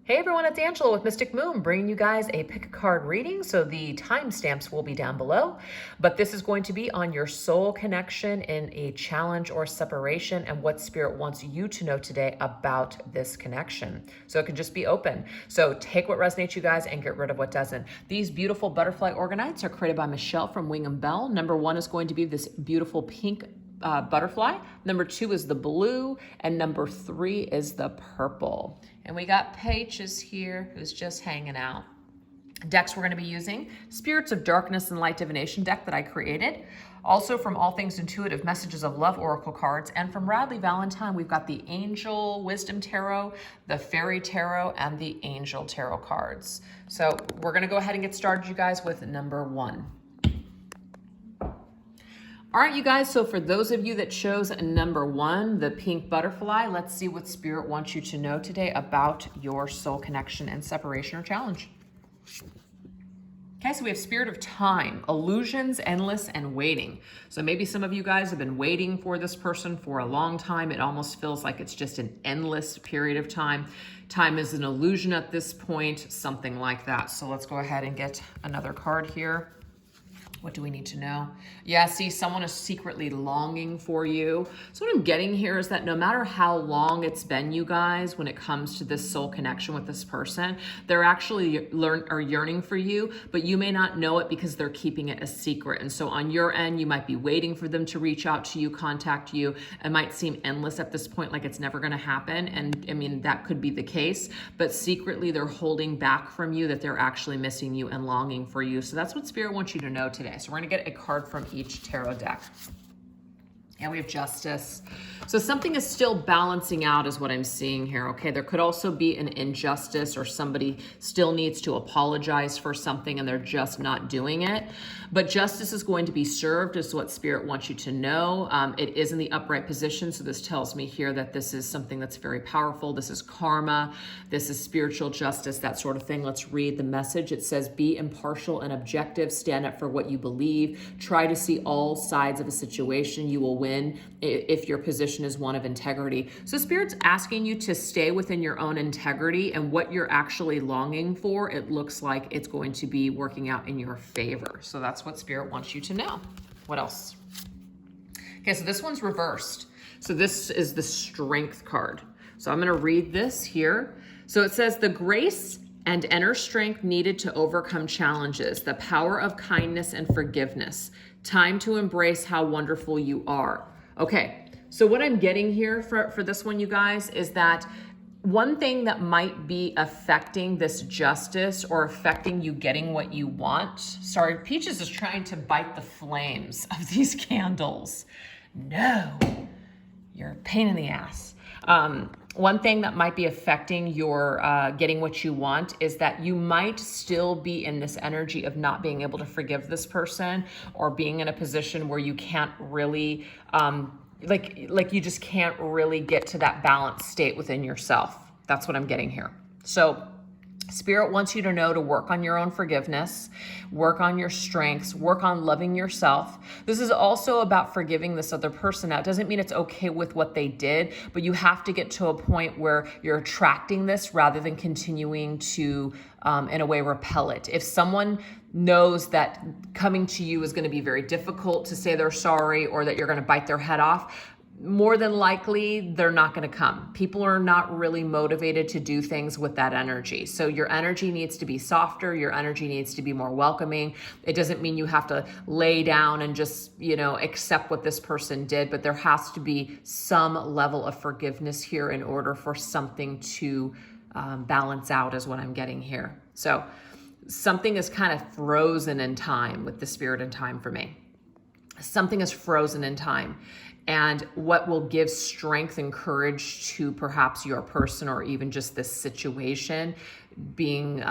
Hey everyone, it's Angela with Mystic Moon, bringing you guys a pick a card reading. So the timestamps will be down below, but this is going to be on your soul connection in a challenge or separation and what Spirit wants you to know today about this connection. So it can just be open. So take what resonates, you guys, and get rid of what doesn't. These beautiful butterfly Orgonites are created by Michele from Wing and Bell. Number one is going to be this beautiful pink butterfly. Number two is the blue, and number three is the purple. And we got Peaches here who's just hanging out. Decks we're going to be using, Spirits of Darkness and Light Divination deck that I created. Also from All Things Intuitive, Messages of Love Oracle cards. And from Radley Valentine, we've got the Angel Wisdom Tarot, the Fairy Tarot, and the Angel Tarot cards. So we're going to go ahead and get started, you guys, with number one. All right, you guys, so for those of you that chose number one, the pink butterfly, let's see what Spirit wants you to know today about your soul connection and separation or challenge. Okay, so we have Spirit of Time, illusions, endless, and waiting. So maybe some of you guys have been waiting for this person for a long time. It almost feels like it's just an endless period of time. Time is an illusion at this point, something like that. So let's go ahead and get another card here. What do we need to know? Yeah, see, someone is secretly longing for you. So what I'm getting here is that no matter how long it's been, you guys, when it comes to this soul connection with this person, they're actually yearning for you, but you may not know it because they're keeping it a secret. And so on your end, you might be waiting for them to reach out to you, contact you. It might seem endless at this point, like it's never going to happen. And I mean, that could be the case, but secretly they're holding back from you, that they're actually missing you and longing for you. So that's what Spirit wants you to know today. So we're going to get a card from each tarot deck. And we have Justice. So something is still balancing out is what I'm seeing here, okay? There could also be an injustice or somebody still needs to apologize for something and they're just not doing it. But justice is going to be served is what Spirit wants you to know. It is in the upright position, so this tells me here that this is something that's very powerful. This is karma. This is spiritual justice, that sort of thing. Let's read the message. It says, be impartial and objective. Stand up for what you believe. Try to see all sides of a situation. You will win if your position is one of integrity. So Spirit's asking you to stay within your own integrity, and what you're actually longing for, it looks like it's going to be working out in your favor. So that's what Spirit wants you to know. What else? Okay, so this one's reversed. So this is the Strength card. So I'm going to read this here. So it says, the grace and inner strength needed to overcome challenges, the power of kindness and forgiveness. Time to embrace how wonderful you are. Okay, so what I'm getting here for this one, you guys, is that one thing that might be affecting this justice or affecting you getting what you want. Sorry, Peaches is trying to bite the flames of these candles. No, you're a pain in the ass. One thing that might be affecting your getting what you want is that you might still be in this energy of not being able to forgive this person, or being in a position where you can't really, like you just can't really get to that balanced state within yourself. That's what I'm getting here. So Spirit wants you to know to work on your own forgiveness, work on your strengths, work on loving yourself. This is also about forgiving this other person. Now, it doesn't mean it's okay with what they did, but you have to get to a point where you're attracting this rather than continuing to, in a way, repel it. If someone knows that coming to you is going to be very difficult to say they're sorry, or that you're going to bite their head off, more than likely, they're not going to come. People are not really motivated to do things with that energy. So your energy needs to be softer. Your energy needs to be more welcoming. It doesn't mean you have to lay down and just, accept what this person did, but there has to be some level of forgiveness here in order for something to balance out, is what I'm getting here. So something is kind of frozen in time with the Spirit in time for me. Something is frozen in time. And what will give strength and courage to perhaps your person, or even just this situation being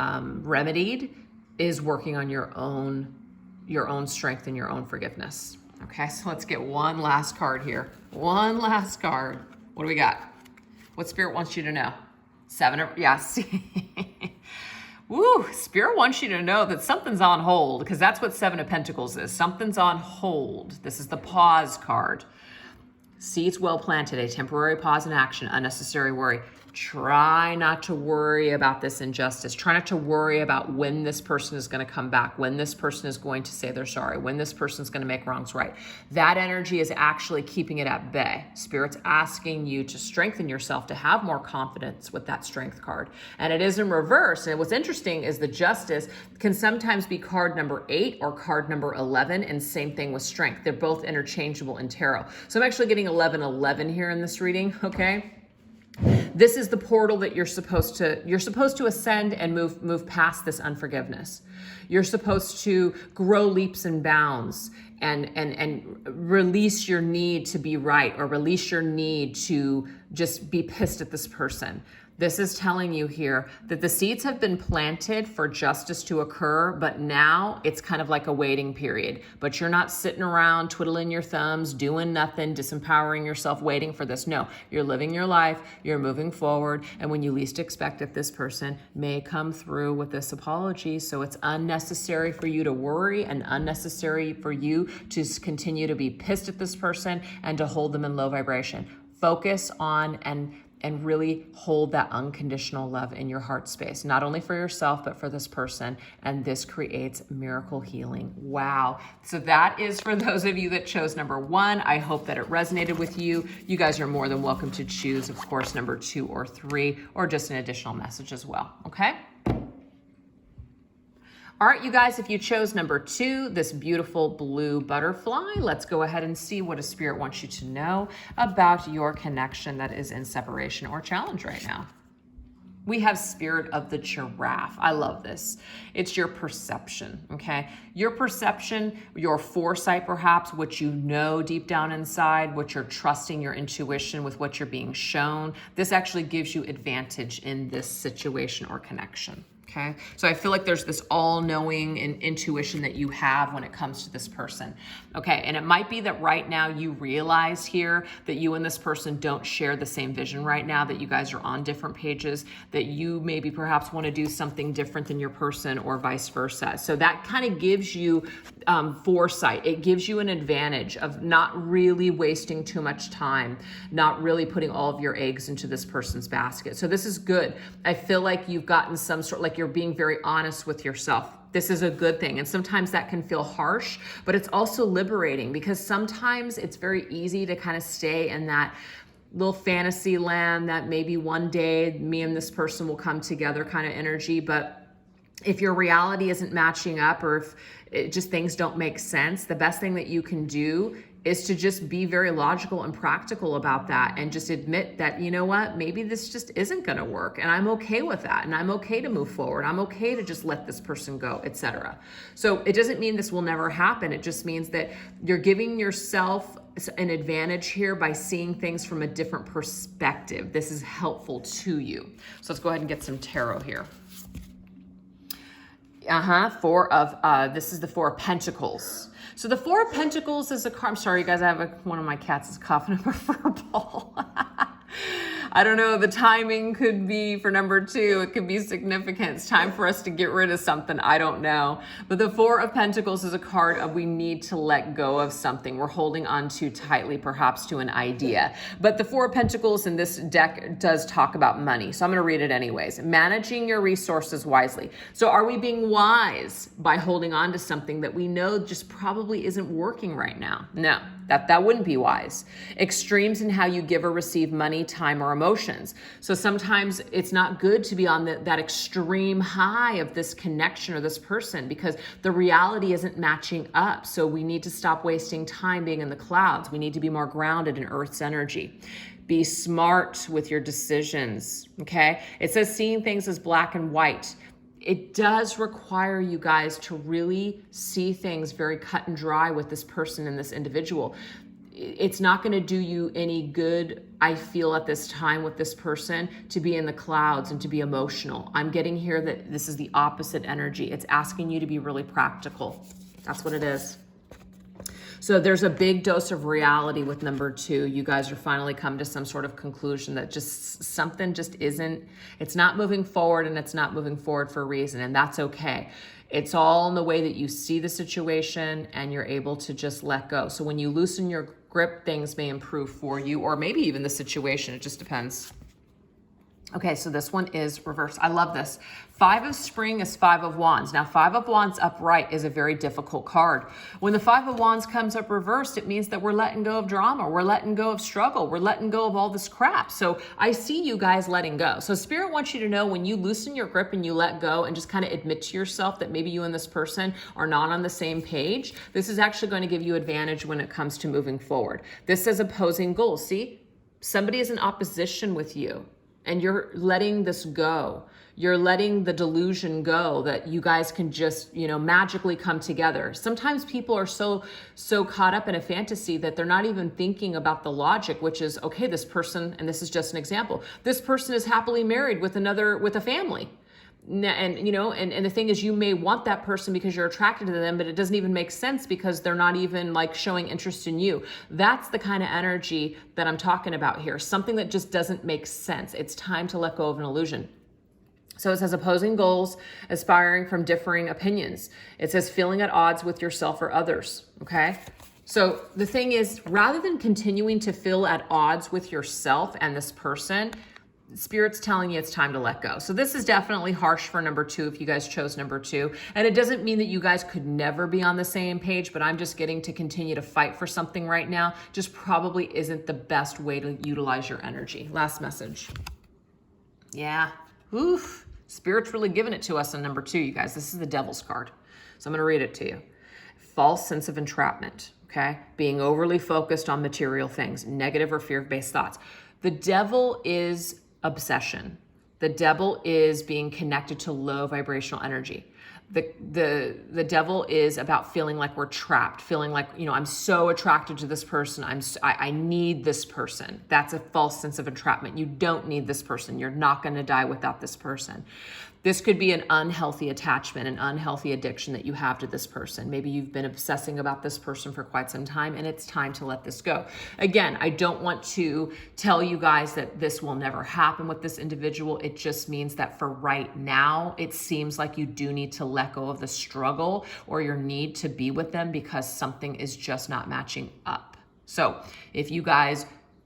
remedied, is working on your own strength and your own forgiveness. Okay, so let's get one last card here. One last card. What do we got? What Spirit wants you to know? Yes. Woo, Spirit wants you to know that something's on hold, because that's what Seven of Pentacles is. Something's on hold. This is the pause card. Seeds well planted, a temporary pause in action, unnecessary worry. Try not to worry about this injustice. Try not to worry about when this person is going to come back, when this person is going to say they're sorry, when this person is going to make wrongs right. That energy is actually keeping it at bay. Spirit's asking you to strengthen yourself, to have more confidence with that strength card. And it is in reverse. And what's interesting is the justice can sometimes be card number 8 or card number 11, and same thing with strength. They're both interchangeable in tarot. So I'm actually getting 1111 here in this reading, okay? This is the portal that you're supposed to ascend and move past this unforgiveness. You're supposed to grow leaps and bounds and release your need to be right, or release your need to just be pissed at this person. This is telling you here that the seeds have been planted for justice to occur, but now it's kind of like a waiting period. But you're not sitting around twiddling your thumbs, doing nothing, disempowering yourself, waiting for this. No, you're living your life, you're moving forward, and when you least expect it, this person may come through with this apology. So it's unnecessary for you to worry and unnecessary for you to continue to be pissed at this person and to hold them in low vibration. Focus on and really hold that unconditional love in your heart space, not only for yourself, but for this person. And this creates miracle healing. Wow. So that is for those of you that chose number 1. I hope that it resonated with you. You guys are more than welcome to choose, of course, number 2 or 3, or just an additional message as well. Okay. All right, you guys, if you chose number 2, this beautiful blue butterfly, let's go ahead and see what a spirit wants you to know about your connection that is in separation or challenge right now. We have spirit of the giraffe. I love this. It's your perception, okay? Your perception, your foresight perhaps, what you know deep down inside, what you're trusting your intuition with what you're being shown. This actually gives you advantage in this situation or connection. Okay, so I feel like there's this all-knowing and intuition that you have when it comes to this person. Okay, and it might be that right now you realize here that you and this person don't share the same vision right now, that you guys are on different pages, that you maybe perhaps want to do something different than your person or vice versa. So that kind of gives you foresight. It gives you an advantage of not really wasting too much time, not really putting all of your eggs into this person's basket. So this is good. I feel like you've gotten some sort, like you're being very honest with yourself. This is a good thing. And sometimes that can feel harsh, but it's also liberating, because sometimes it's very easy to kind of stay in that little fantasy land that maybe one day me and this person will come together kind of energy. But if your reality isn't matching up, or if it just things don't make sense, the best thing that you can do is to just be very logical and practical about that, and just admit that, you know what, maybe this just isn't going to work, and I'm okay with that, and I'm okay to move forward. I'm okay to just let this person go, etc. So it doesn't mean this will never happen. It just means that you're giving yourself an advantage here by seeing things from a different perspective. This is helpful to you. So let's go ahead and get some tarot here. This is the 4 of Pentacles. So the 4 of Pentacles is a card. I'm sorry, you guys, one of my cats is coughing up a fur ball. I don't know, the timing could be for number 2. It could be significant. It's time for us to get rid of something. I don't know. But the 4 of Pentacles is a card of we need to let go of something. We're holding on too tightly, perhaps, to an idea. But the 4 of Pentacles in this deck does talk about money. So I'm going to read it anyways. Managing your resources wisely. So are we being wise by holding on to something that we know just probably isn't working right now? No. That wouldn't be wise. Extremes in how you give or receive money, time, or emotions. So sometimes it's not good to be on that extreme high of this connection or this person, because the reality isn't matching up. So we need to stop wasting time being in the clouds. We need to be more grounded in Earth's energy. Be smart with your decisions, okay? It says seeing things as black and white. It does require you guys to really see things very cut and dry with this person and this individual. It's not going to do you any good, I feel, at this time with this person to be in the clouds and to be emotional. I'm getting here that this is the opposite energy. It's asking you to be really practical. That's what it is. So there's a big dose of reality with number 2. You guys are finally come to some sort of conclusion that just something just isn't, it's not moving forward, and it's not moving forward for a reason, and that's okay. It's all in the way that you see the situation and you're able to just let go. So when you loosen your grip, things may improve for you, or maybe even the situation. It just depends. Okay, so this one is reversed. I love this. Five of Spring is Five of Wands. Now, Five of Wands upright is a very difficult card. When the Five of Wands comes up reversed, it means that we're letting go of drama. We're letting go of struggle. We're letting go of all this crap. So I see you guys letting go. So Spirit wants you to know when you loosen your grip and you let go and just kind of admit to yourself that maybe you and this person are not on the same page, this is actually going to give you advantage when it comes to moving forward. This says opposing goals. See, somebody is in opposition with you. And you're letting this go. You're letting the delusion go that you guys can just, magically come together. Sometimes people are so caught up in a fantasy that they're not even thinking about the logic, which is, okay, this person, and this is just an example, this person is happily married with a family. And the thing is, you may want that person because you're attracted to them, but it doesn't even make sense because they're not even like showing interest in you. That's the kind of energy that I'm talking about here. Something that just doesn't make sense. It's time to let go of an illusion. So it says opposing goals, aspiring from differing opinions. It says feeling at odds with yourself or others. Okay. So the thing is, rather than continuing to feel at odds with yourself and this person, Spirit's telling you it's time to let go. So this is definitely harsh for number 2 if you guys chose number 2. And it doesn't mean that you guys could never be on the same page, but I'm just getting to continue to fight for something right now. Just probably isn't the best way to utilize your energy. Last message. Yeah. Oof. Spirit's really giving it to us on number 2, you guys. This is the Devil's card. So I'm going to read it to you. False sense of entrapment. Okay. Being overly focused on material things, negative or fear-based thoughts. The devil is obsession. The devil is being connected to low vibrational energy. The devil is about feeling like we're trapped, feeling like, I'm so attracted to this person. I need this person. That's a false sense of entrapment. You don't need this person. You're not going to die without this person. This could be an unhealthy attachment, an unhealthy addiction that you have to this person. Maybe you've been obsessing about this person for quite some time and it's time to let this go. Again, I don't want to tell you guys that this will never happen with this individual. It just means that for right now, it seems like you do need to let go of the struggle or your need to be with them because something is just not matching up. So if you guys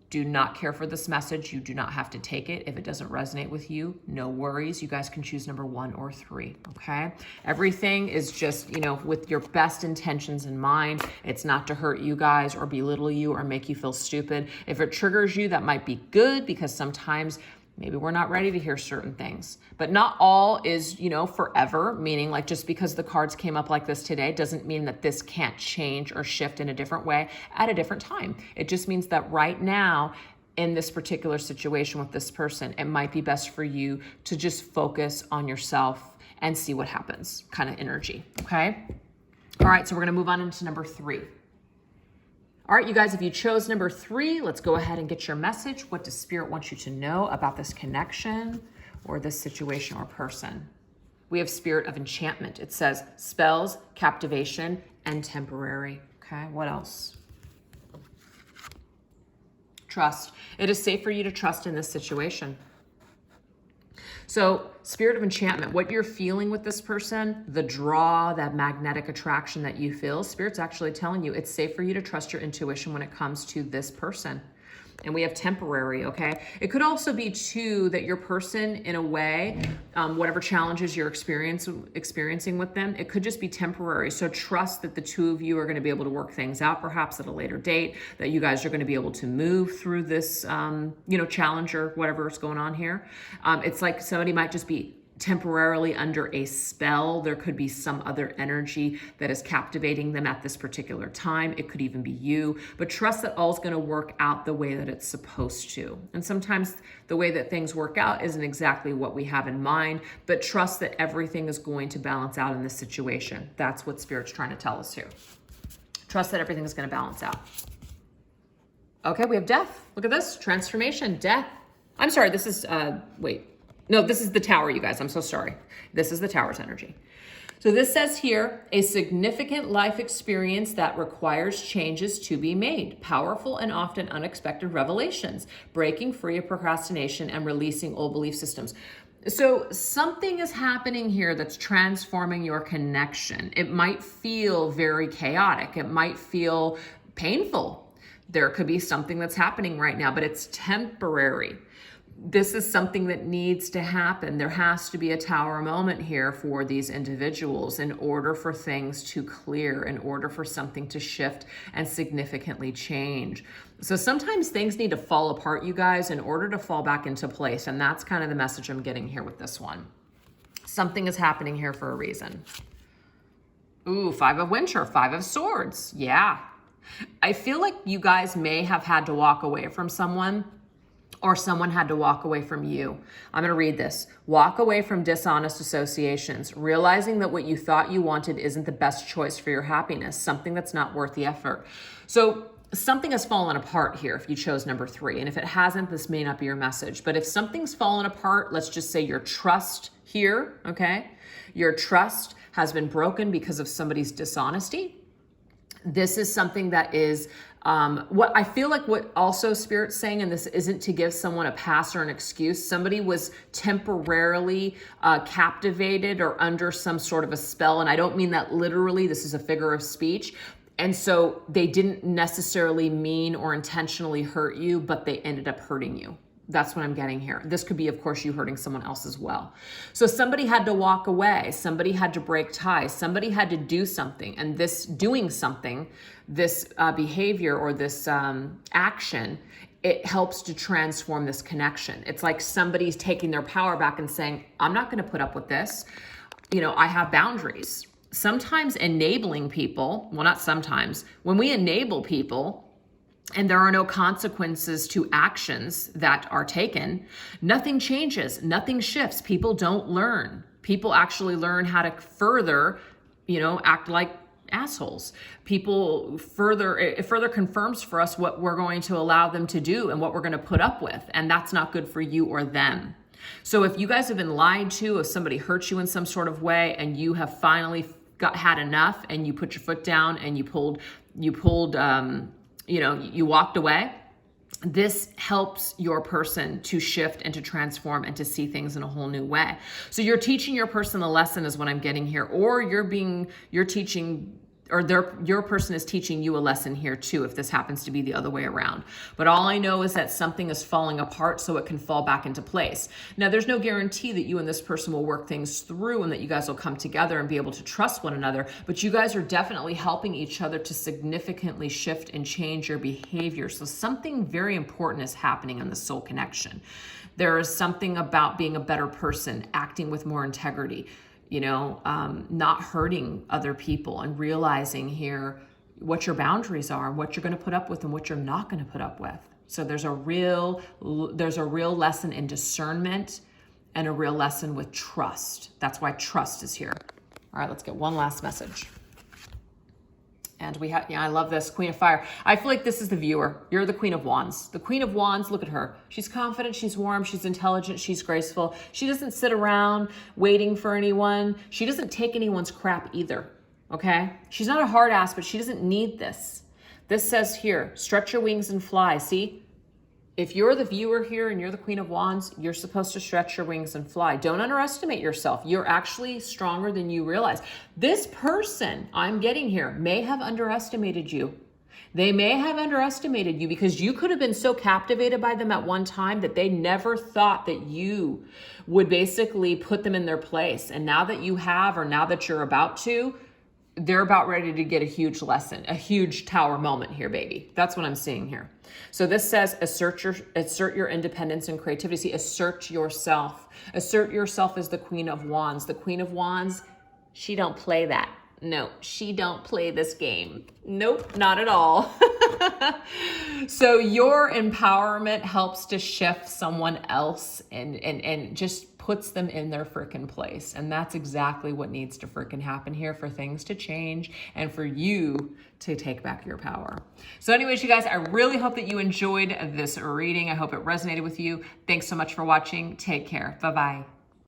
do not care for this message, you do not have to take it. If it doesn't resonate with you, no worries. You guys can choose number 1 or 3, okay? Everything is just, with your best intentions in mind. It's not to hurt you guys or belittle you or make you feel stupid. If it triggers you, that might be good because sometimes maybe we're not ready to hear certain things. But not all is, forever, meaning like just because the cards came up like this today doesn't mean that this can't change or shift in a different way at a different time. It just means that right now, in this particular situation with this person, it might be best for you to just focus on yourself and see what happens, kind of energy, okay? All right, so we're gonna move on into number 3. All right, you guys, if you chose number 3, let's go ahead and get your message. What does Spirit want you to know about this connection or this situation or person? We have Spirit of Enchantment. It says spells, captivation, and temporary. Okay, what else? Trust. It is safe for you to trust in this situation. So Spirit of Enchantment, what you're feeling with this person, the draw, that magnetic attraction that you feel, Spirit's actually telling you it's safe for you to trust your intuition when it comes to this person. And we have temporary, okay? It could also be too that your person, in a way, whatever challenges you're experiencing with them, it could just be temporary. So trust that the two of you are going to be able to work things out, perhaps at a later date, that you guys are going to be able to move through this, challenge or whatever is going on here. It's like somebody might just be temporarily under a spell. There could be some other energy that is captivating them at this particular time. It could even be you, but trust that all's going to work out the way that it's supposed to. And sometimes the way that things work out isn't exactly what we have in mind, but trust that everything is going to balance out in this situation. That's what Spirit's trying to tell us here. Trust that everything is going to balance out. Okay, we have death. Look at this. Transformation, death. I'm sorry, this is, No, this is the Tower, you guys. I'm so sorry. This is the Tower's energy. So this says here, a significant life experience that requires changes to be made, powerful and often unexpected revelations, breaking free of procrastination and releasing old belief systems. So something is happening here that's transforming your connection. It might feel very chaotic. It might feel painful. There could be something that's happening right now, but it's temporary. this is something that needs to happen. There has to be a tower moment here for these individuals in order for things to clear, in order for something to shift and significantly change. So sometimes things need to fall apart, you guys, in order to fall back into place. And that's kind of the message I'm getting here with this one. Something is happening here for a reason. Ooh, 5 of Winter, 5 of Swords. Yeah. I feel like you guys may have had to walk away from someone, or someone had to walk away from you. I'm going to read this. Walk away from dishonest associations, realizing that what you thought you wanted isn't the best choice for your happiness, something that's not worth the effort. So something has fallen apart here if you chose number 3. And if it hasn't, this may not be your message. But if something's fallen apart, let's just say your trust here, okay? Your trust has been broken because of somebody's dishonesty. This is something that is what I feel like what also Spirit's saying, and this isn't to give someone a pass or an excuse. Somebody was temporarily captivated or under some sort of a spell. And I don't mean that literally. This is a figure of speech. And so they didn't necessarily mean or intentionally hurt you, but they ended up hurting you. That's what I'm getting here. This could be, of course, you hurting someone else as well. So somebody had to walk away. Somebody had to break ties. Somebody had to do something. And this doing something, this behavior or this action, it helps to transform this connection. It's like somebody's taking their power back and saying, I'm not going to put up with this. You know, I have boundaries. Sometimes enabling people, well, not sometimes, when we enable people, and there are no consequences to actions that are taken, nothing changes, nothing shifts. People don't learn. People actually learn how to further, act like assholes. People it further confirms for us what we're going to allow them to do and what we're going to put up with. And that's not good for you or them. So if you guys have been lied to, if somebody hurt you in some sort of way and you have finally had enough and you put your foot down and you walked away, this helps your person to shift and to transform and to see things in a whole new way. So you're teaching your person a lesson is what I'm getting here, or you're teaching, or your person is teaching you a lesson here too, if this happens to be the other way around. But all I know is that something is falling apart so it can fall back into place. Now, there's no guarantee that you and this person will work things through and that you guys will come together and be able to trust one another, but you guys are definitely helping each other to significantly shift and change your behavior. So something very important is happening in the soul connection. There is something about being a better person, acting with more integrity, not hurting other people, and realizing here what your boundaries are, what you're going to put up with and what you're not going to put up with. So there's a real lesson in discernment and a real lesson with trust. That's why trust is here. All right, let's get one last message. And we have, I love this, Queen of Fire. I feel like this is the viewer. You're the Queen of Wands. The Queen of Wands, look at her. She's confident, she's warm, she's intelligent, she's graceful. She doesn't sit around waiting for anyone. She doesn't take anyone's crap either, okay? She's not a hard ass, but she doesn't need this. This says here, stretch your wings and fly. See? If you're the viewer here and you're the Queen of Wands, you're supposed to stretch your wings and fly. Don't underestimate yourself. You're actually stronger than you realize. This person I'm getting here may have underestimated you. They may have underestimated you because you could have been so captivated by them at one time that they never thought that you would basically put them in their place. And now that you have, or now that you're about to, they're about ready to get a huge lesson, a huge tower moment here, baby. That's what I'm seeing here. So this says, assert your independence and creativity. See, assert yourself. Assert yourself as the Queen of Wands. The Queen of Wands, she don't play that. No, she don't play this game. Nope, not at all. So your empowerment helps to shift someone else and just puts them in their frickin' place. And that's exactly what needs to frickin' happen here for things to change and for you to take back your power. So anyways, you guys, I really hope that you enjoyed this reading. I hope it resonated with you. Thanks so much for watching. Take care. Bye-bye.